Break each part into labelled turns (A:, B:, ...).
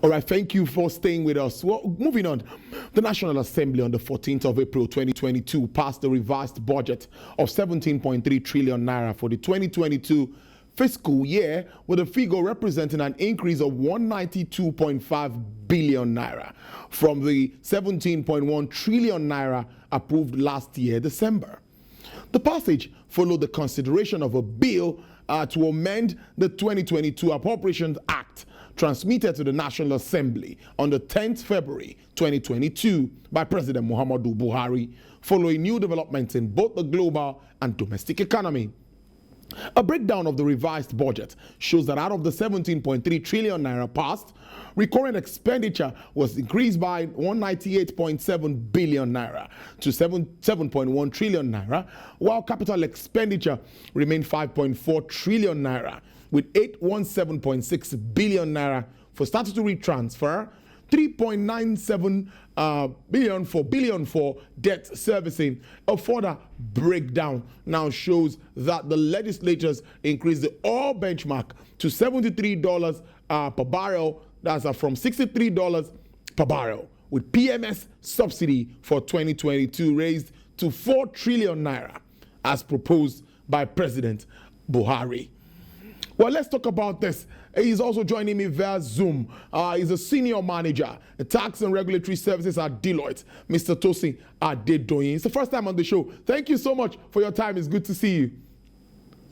A: All right, thank you for staying with us. Well, moving on. The National Assembly on the 14th of April 2022 passed the revised budget of 17.3 trillion naira for the 2022 fiscal year, with a figure representing an increase of 192.5 billion naira from the 17.1 trillion naira approved last year, December. The passage followed the consideration of a bill to amend the 2022 Appropriations Act, transmitted to the National Assembly on the 10th February 2022 by President Muhammadu Buhari, following new developments in both the global and domestic economy. A breakdown of the revised budget shows that out of the 17.3 trillion naira passed, recurrent expenditure was increased by 198.7 billion naira to 7.1 trillion naira, while capital expenditure remained 5.4 trillion naira, with 817.6 billion naira for statutory transfer, 3.97 billion for debt servicing. A further breakdown now shows that the legislatures increased the oil benchmark to $73 per barrel. That's from $63 per barrel, with PMS subsidy for 2022 raised to 4 trillion naira as proposed by President Buhari. Well, let's talk about this. He's also joining me via Zoom. He's a senior manager, tax and regulatory services at Deloitte, Mr. Tosin Adedoyin. It's the first time on the show. Thank you so much for your time. It's good to see you.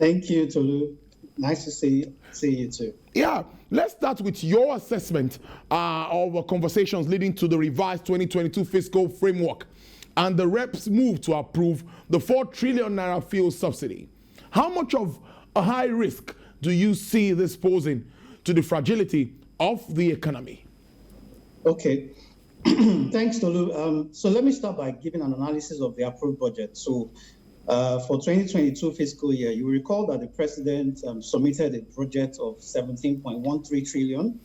B: Thank you, Tolu. Nice to see you too.
A: Yeah, let's start with your assessment of conversations leading to the revised 2022 fiscal framework and the reps' move to approve the 4 trillion naira fuel subsidy. How much of a high risk do you see this posing to the fragility of the economy?
B: Okay, thanks, Tolu. So let me start by giving an analysis of the approved budget. So for 2022 fiscal year, you recall that the president submitted a budget of 17.13 trillion,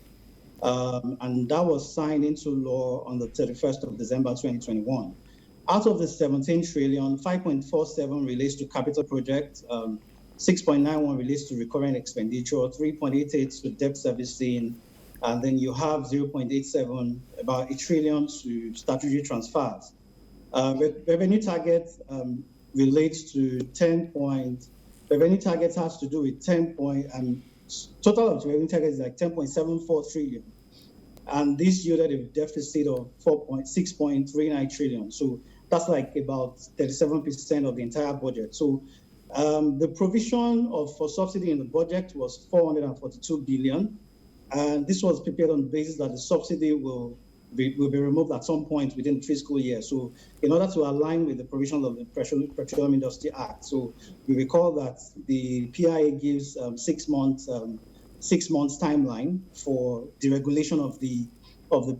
B: and that was signed into law on the 31st of December 2021. Out of the 17 trillion, 5.47 relates to capital projects, 6.91 relates to recurrent expenditure, 3.88 to debt servicing, and then you have 0.87, about 1 trillion to statutory transfers. Revenue target relates to revenue target has to do with total of revenue target is like 10.74 trillion. And this yielded a deficit of 6.39 trillion. So that's like about 37% of the entire budget. So the provision for subsidy in the budget was 442 billion, and this was prepared on the basis that the subsidy will be removed at some point within the fiscal year. So in order to align with the provisions of the Petroleum Industry Act. So we recall that the PIA gives 6 months timeline for deregulation of the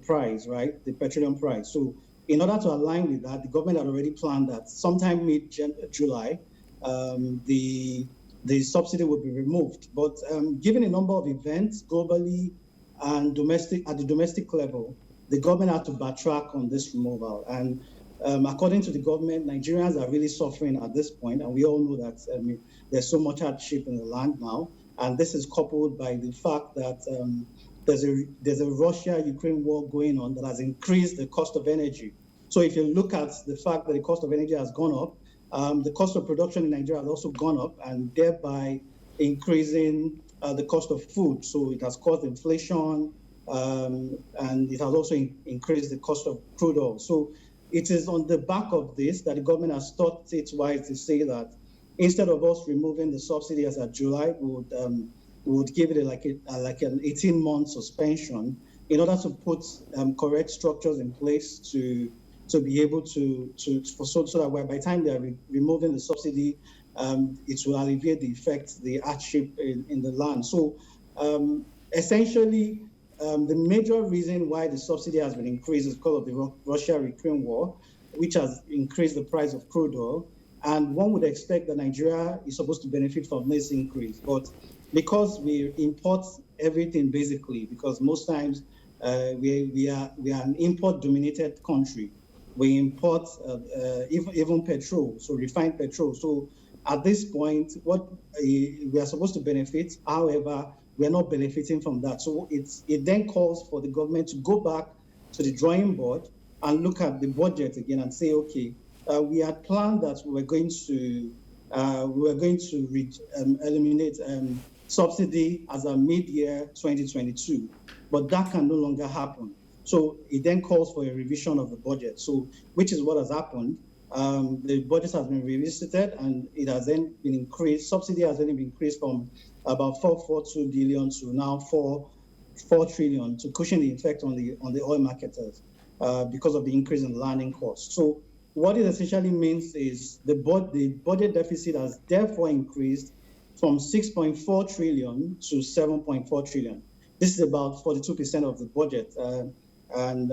B: price, right? The petroleum price. So in order to align with that, the government had already planned that sometime mid-July, the subsidy will be removed. But given a number of events globally and at the domestic level, the government had to backtrack on this removal. And according to the government, Nigerians are really suffering at this point. And we all know that there's so much hardship in the land now. And this is coupled by the fact that there's a Russia-Ukraine war going on that has increased the cost of energy. So if you look at the fact that the cost of energy has gone up, the cost of production in Nigeria has also gone up, and thereby increasing the cost of food. So it has caused inflation, and it has also increased the cost of crude oil. So it is on the back of this that the government has thought it wise to say that instead of us removing the subsidy as of July, we would give it like an 18-month suspension in order to put correct structures in place to be able so that by the time they are removing the subsidy, it will alleviate the hardship in the land. So essentially, the major reason why the subsidy has been increased is because of the Russia-Ukraine war, which has increased the price of crude oil. And one would expect that Nigeria is supposed to benefit from this increase. But because we import everything basically, because most times we are an import-dominated country, we import even petrol, so refined petrol. So at this point, what we are supposed to benefit, however, we're not benefiting from that. So it then calls for the government to go back to the drawing board and look at the budget again and say, okay, we had planned that we were going to eliminate subsidy as a mid-year 2022, but that can no longer happen. So it then calls for a revision of the budget. So which is what has happened. The budget has been revisited and it has then been increased. Subsidy has then been increased from about 442 billion to now 4 trillion to cushion the effect on the oil marketers because of the increase in landing costs. So what it essentially means is the budget deficit has therefore increased from 6.4 trillion to 7.4 trillion. This is about 42% of the budget, and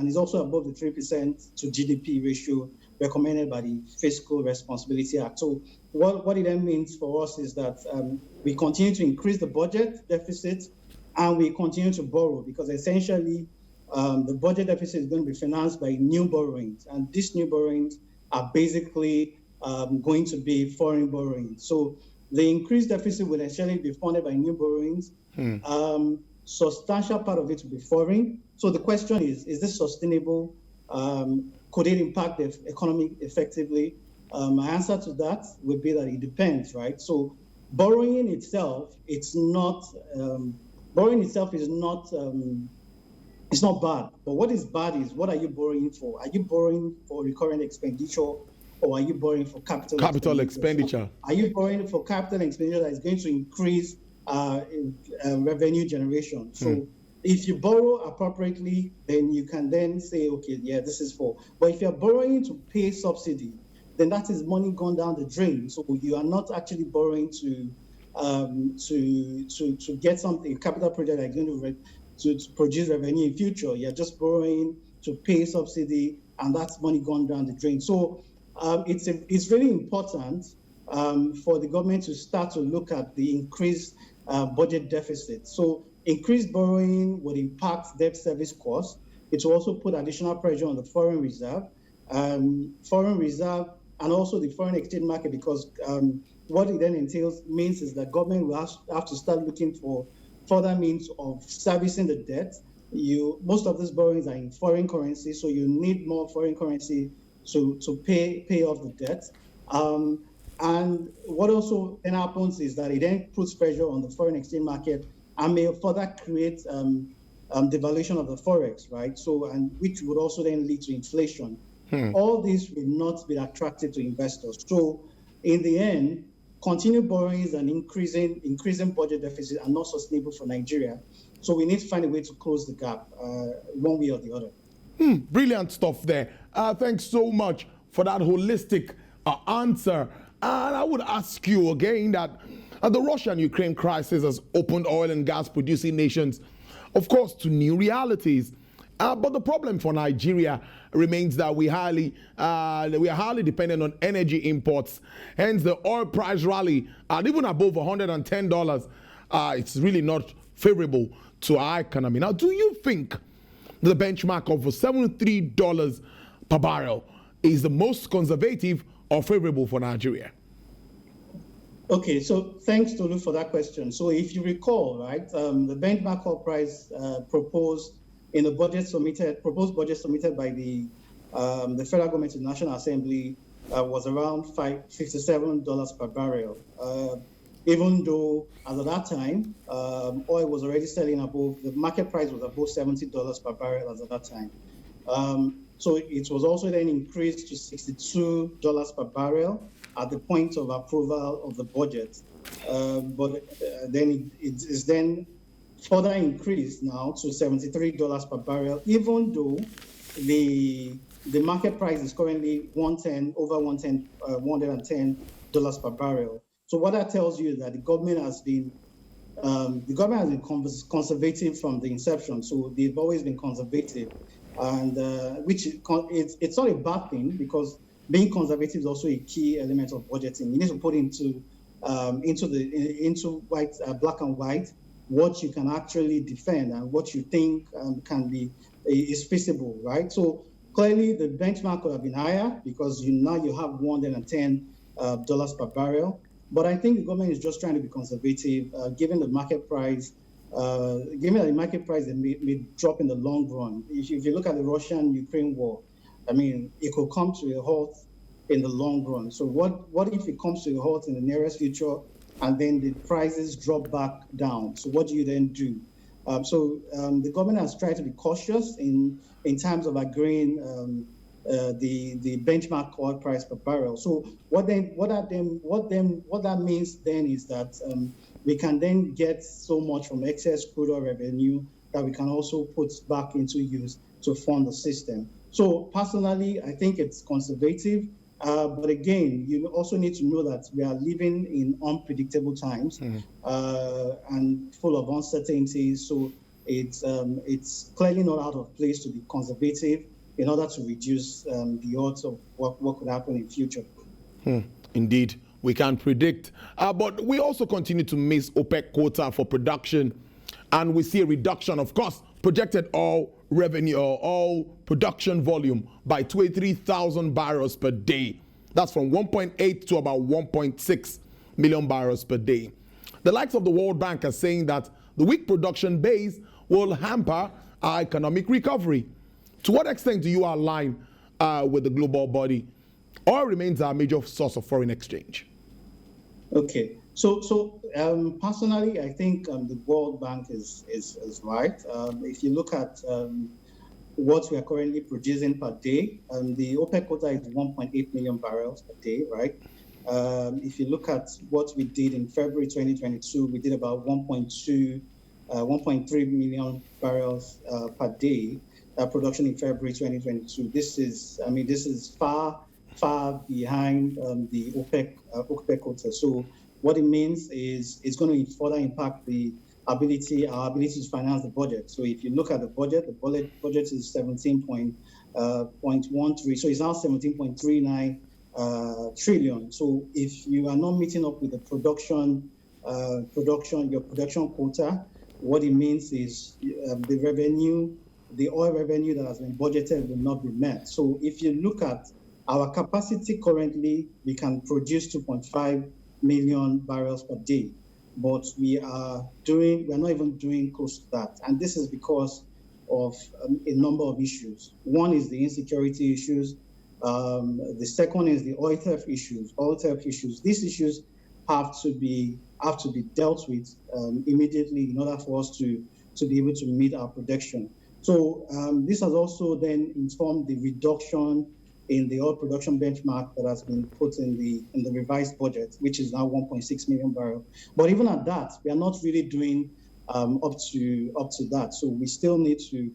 B: is also above the 3% to GDP ratio recommended by the Fiscal Responsibility Act. So what it then means for us is that we continue to increase the budget deficit and we continue to borrow, because essentially the budget deficit is going to be financed by new borrowings, and these new borrowings are basically going to be foreign borrowings. So the increased deficit will essentially be funded by new borrowings. Substantial part of it will be foreign. So the question is this sustainable? Could it impact the economy effectively? My answer to that would be that it depends, right? So borrowing itself, it's not it's not bad. But what is bad is, what are you borrowing for? Are you borrowing for recurrent expenditure, or are you borrowing for capital expenditure? So are you borrowing for capital expenditure that is going to increase revenue generation? So if you borrow appropriately, then you can then say, okay, yeah, this is for. But if you're borrowing to pay subsidy, then that is money gone down the drain. So you are not actually borrowing to get something, a capital project that's going to produce revenue in future. You're just borrowing to pay subsidy, and that's money gone down the drain. So it's really important for the government to start to look at the increased budget deficit. So increased borrowing would impact debt service costs. It will also put additional pressure on the foreign reserve, and also the foreign exchange market, because what it then means is that government will have to start looking for further means of servicing the debt. Most of these borrowings are in foreign currency, so you need more foreign currency to pay off the debt. And what also then happens is that it then puts pressure on the foreign exchange market and may further create devaluation of the forex, right? So, and which would also then lead to inflation. All this will not be attractive to investors. So in the end, continued borrowings and increasing budget deficit are not sustainable for Nigeria. So we need to find a way to close the gap one way or the other.
A: Brilliant stuff there. Thanks so much for that holistic answer. And I would ask you again that the Russia-Ukraine crisis has opened oil and gas producing nations, of course, to new realities. But the problem for Nigeria remains that we are highly dependent on energy imports. Hence, the oil price rally at even above $110, it's really not favorable to our economy. Now, do you think the benchmark of $73 per barrel is the most conservative or favorable for Nigeria?
B: Okay, so thanks, Tolu, for that question. So if you recall, right, the benchmark oil price proposed in the proposed budget submitted by the federal government to the National Assembly was around $57 per barrel. Even though, as at that time, oil was already selling above, the market price was above $70 per barrel as at that time. So it was also then increased to $62 per barrel at the point of approval of the budget. But then it is then further increased now to $73 per barrel, even though the market price is currently $110 per barrel. So what that tells you is that the government has been conservative from the inception. So they've always been conservative, and it's not a bad thing, because being conservative is also a key element of budgeting. You need to put into white, black and white, what you can actually defend and what you think is feasible, right? So clearly the benchmark could have been higher, because now you have $110 per barrel. But I think the government is just trying to be conservative, given the market price. Given that the market price may drop in the long run. If you look at the Russian-Ukraine war, I mean, it could come to a halt in the long run. So what if it comes to a halt in the nearest future and then the prices drop back down? So what do you then do? The government has tried to be cautious in terms of agreeing the benchmark oil price per barrel. So what that means then is that we can then get so much from excess crude oil revenue that we can also put back into use to fund the system. So personally, I think it's conservative. But again, you also need to know that we are living in unpredictable times and full of uncertainties. So it's clearly not out of place to be conservative in order to reduce the odds of what could happen in future.
A: Indeed, we can't predict. But we also continue to miss OPEC quota for production. And we see a reduction, of course, projected oil revenue or oil production volume by 23,000 barrels per day. That's from 1.8 to about 1.6 million barrels per day. The likes of the World Bank are saying that the weak production base will hamper our economic recovery. To what extent do you align with the global body? Oil remains our major source of foreign exchange.
B: Okay. So personally, I think the World Bank is right. If you look at what we are currently producing per day, the OPEC quota is 1.8 million barrels per day, right? If you look at what we did in February 2022, we did about 1.3 million barrels per day production in February 2022. This is far behind the OPEC quota. So what it means is it's going to further impact our ability to finance the budget. So if you look at the budget is 17.13. So it's now 17.39 trillion. So if you are not meeting up with the your production quota, what it means is the oil revenue that has been budgeted will not be met. So if you look at our capacity currently, we can produce 2.5 million barrels per day, but we are not even doing close to that. And this is because of a number of issues. One is the insecurity issues. The second is the oil theft issues. These issues have to be dealt with immediately in order for us to be able to meet our production. So this has also then informed the reduction in the oil production benchmark that has been put in the revised budget, which is now 1.6 million barrels. But even at that, we are not really doing up to that. So we still need to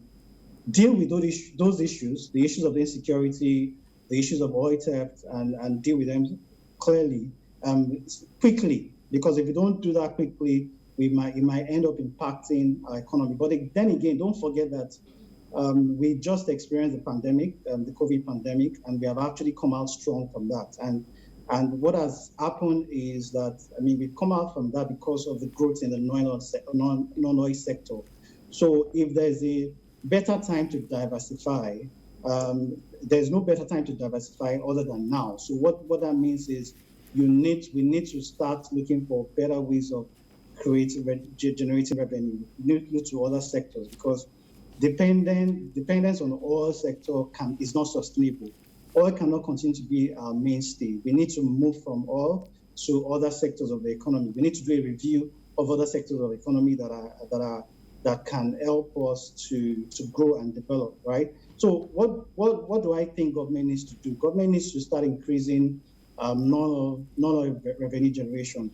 B: deal with those issues, the issues of insecurity, the issues of oil theft, and deal with them clearly, quickly. Because if we don't do that quickly, it might end up impacting our economy. But then again, don't forget that we just experienced the pandemic, the COVID pandemic, and we have actually come out strong from that. And what has happened is that, we've come out from that because of the growth in the non-oil sector. So if there's a better time to diversify, there's no better time to diversify other than now. So what that means is we need to start looking for better ways of generating revenue due to other sectors, because dependence on the oil sector is not sustainable. Oil cannot continue to be our mainstay. We need to move from oil to other sectors of the economy. We need to do a review of other sectors of the economy that can help us to grow and develop, right? So what do I think government needs to do? Government needs to start increasing non-oil revenue generation,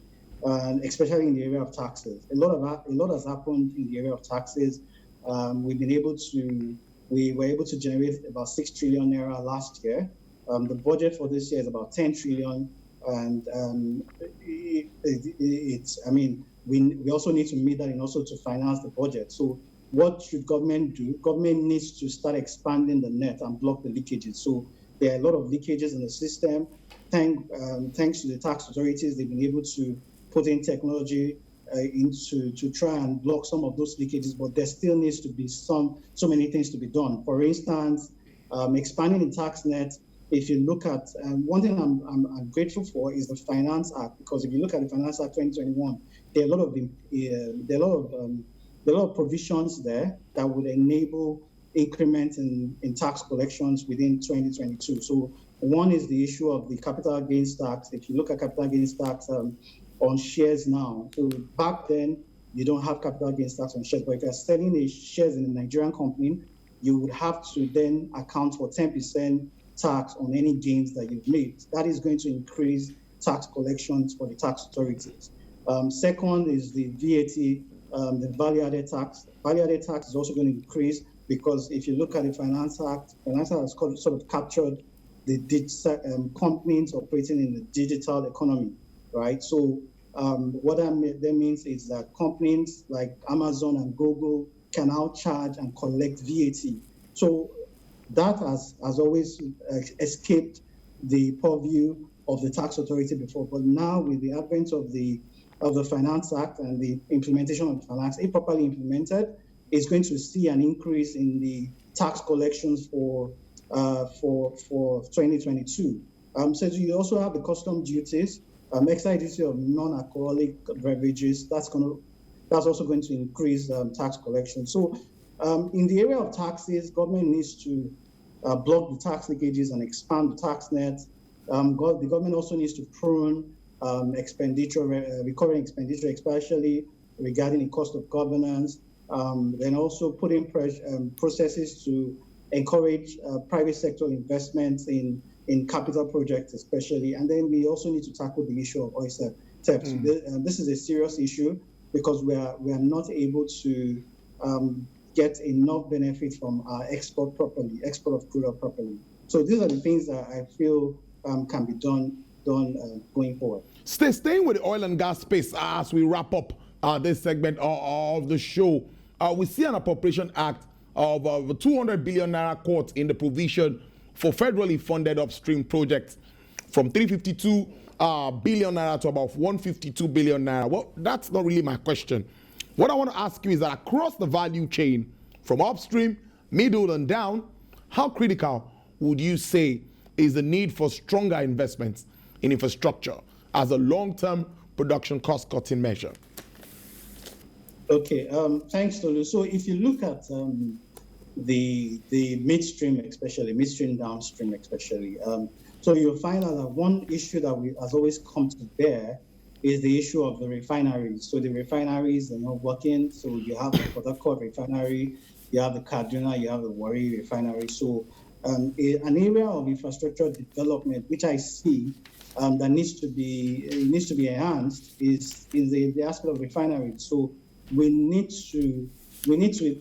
B: especially in the area of taxes. A lot has happened in the area of taxes. We were able to generate about 6 trillion naira last year. The budget for this year is about 10 trillion, and we also need to meet that and also to finance the budget. So what should government do? Government needs to start expanding the net and block the leakages. So there are a lot of leakages in the system. Thanks to the tax authorities, they've been able to put in technology to try and block some of those leakages, but there still needs to be so many things to be done. For instance, expanding the tax net if you look at one thing I'm grateful for is the Finance Act, because if you look at the Finance Act 2021, there are a lot of provisions there that would enable increment in tax collections within 2022. So one is the issue of the capital gains tax. If you look at capital gains tax on shares now, so back then you don't have capital gains tax on shares, but if you're selling shares in a Nigerian company, you would have to then account for 10% tax on any gains that you've made. That is going to increase tax collections for the tax authorities. Second is the VAT, the value-added tax. Value-added tax is also going to increase because if you look at the Finance Act has sort of captured the companies operating in the digital economy, right? So what that means is that companies like Amazon and Google can now charge and collect VAT. So that has always escaped the purview of the tax authority before, but now with the advent of the Finance Act and the implementation of the Finance, if properly implemented, is going to see an increase in the tax collections for 2022. So you also have the custom duties, excise duty of non-alcoholic beverages. That's also going to increase tax collection. So in the area of taxes, government needs to block the tax leakages and expand the tax net. The government also needs to prune recurring expenditure, especially regarding the cost of governance. Then also put in processes to encourage private sector investments in capital projects, especially. And then we also need to tackle the issue of oil theft. This is a serious issue because we are not able to get enough benefit from our export of crude oil properly. So these are the things that I feel can be done going forward.
A: Staying with the oil and gas space as we wrap up this segment of the show, we see an Appropriations Act of 200 billion naira cut in the provision for federally funded upstream projects from 352 billion naira to about 152 billion naira. Well, that's not really my question. What I want to ask you is that across the value chain, from upstream, middle, and down, how critical would you say is the need for stronger investments in infrastructure as a long-term production cost-cutting measure?
B: Okay, thanks, Tolu. So if you look at the midstream, especially midstream, downstream, especially, so you'll find out that one issue that has always come to bear is the issue of the refineries. So the refineries are not working. So you have the Port Harcourt refinery, you have the Kaduna, you have the Warri refinery. So an area of infrastructure development, which I see that needs to be enhanced, is the aspect of refineries. So we need to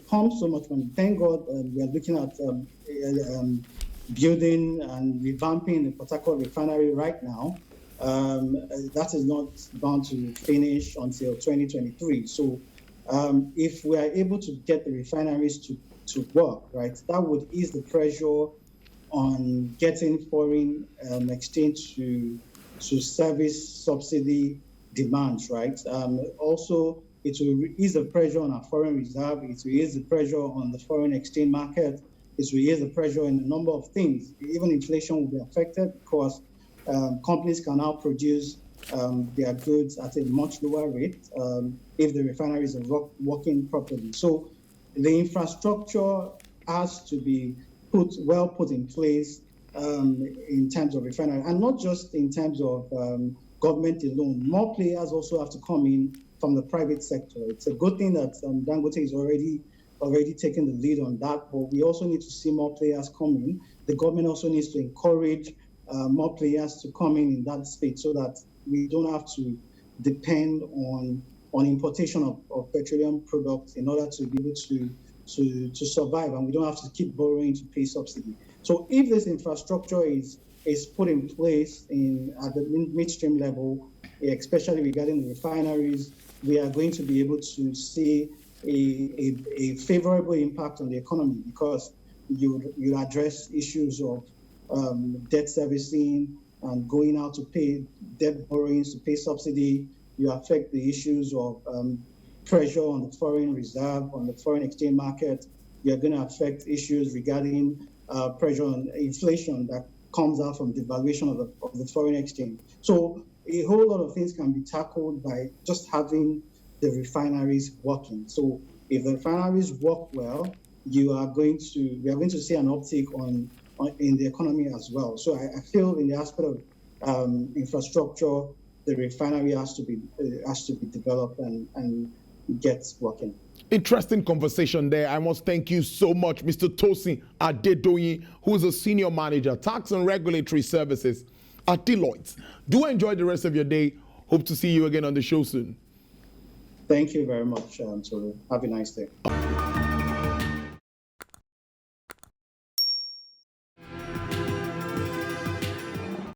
B: pump so much money. Thank God we are looking at building and revamping the Port Harcourt refinery right now. That is not bound to finish until 2023. So if we are able to get the refineries to work, right, that would ease the pressure on getting foreign exchange to service subsidy demands, right? Also, it will ease the pressure on our foreign reserve. It will ease the pressure on the foreign exchange market. It will ease the pressure in a number of things. Even inflation will be affected because companies can now produce their goods at a much lower rate if the refineries are working properly. So the infrastructure has to be put in place in terms of refinery, and not just in terms of government alone. More players also have to come in from the private sector. It's a good thing that Dangote is already taking the lead on that, but we also need to see more players come in. The government also needs to encourage more players to come in that space so that we don't have to depend on importation of petroleum products in order to be able to survive, and we don't have to keep borrowing to pay subsidy. So if this infrastructure is put in place at the midstream level, especially regarding the refineries, we are going to be able to see a favorable impact on the economy, because you address issues of debt servicing and going out to pay debt borrowings to pay subsidy. You affect the issues of pressure on the foreign reserve, on the foreign exchange market. You're going to affect issues regarding pressure on inflation that comes out from the valuation of the foreign exchange. So a whole lot of things can be tackled by just having the refineries working. So if the refineries work well, we are going to see an uptick in the economy as well. So I feel in the aspect of infrastructure, the refinery has to be developed and gets working.
A: Interesting conversation there. I must thank you so much, Mr. Tosin Adedoyin, who is a senior manager, tax and regulatory services at Deloitte. Do enjoy the rest of your day. Hope to see you again on the show soon.
B: Thank you very much, Tolu. Have a nice day.